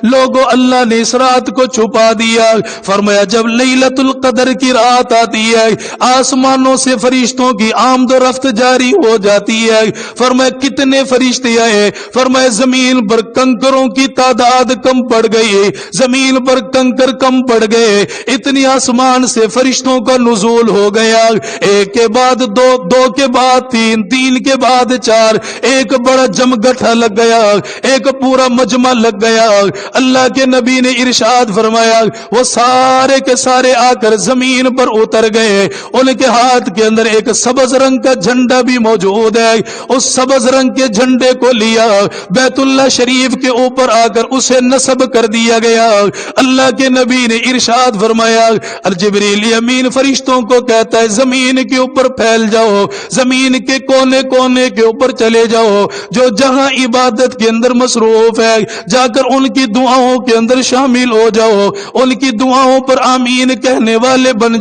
لوگوں اللہ نے اس رات کو چھپا دیا. فرمایا جب لیلۃ القدر کی رات آتی ہے آسمانوں سے فرشتوں کی آمد و رفت جاری ہو جاتی ہے. فرمایا کتنے فرشتے آئے؟ فرمایا زمین پر کنکروں کی تعداد کم پڑ گئی، زمین پر کنکر کم پڑ گئے، اتنی آسمان سے فرشتوں کا نزول ہو گیا. ایک کے بعد دو، دو کے بعد تین، تین کے بعد چار، ایک بڑا جمگٹھا لگ گیا، ایک پورا مجمع لگ گیا. اللہ کے نبی نے ارشاد فرمایا وہ سارے کے سارے آ کر زمین پر اتر گئے. ان کے ہاتھ کے اندر ایک سبز رنگ کا جھنڈا بھی موجود ہے. اس سبز رنگ کے جھنڈے کو لیا بیت اللہ شریف کے اوپر آ کر اسے نصب کر دیا گیا. اللہ کے نبی نے ارشاد فرمایا الجبریل امین فرشتوں کو کہتا ہے زمین کے اوپر پھیل جاؤ، زمین کے کونے کونے کے اوپر چلے جاؤ، جو جہاں عبادت کے اندر مصروف ہے جا کر ان کی دعاؤں کے اندر شامل ہو جاؤ، ان کی دعاؤں پر آمین کہنے والے بن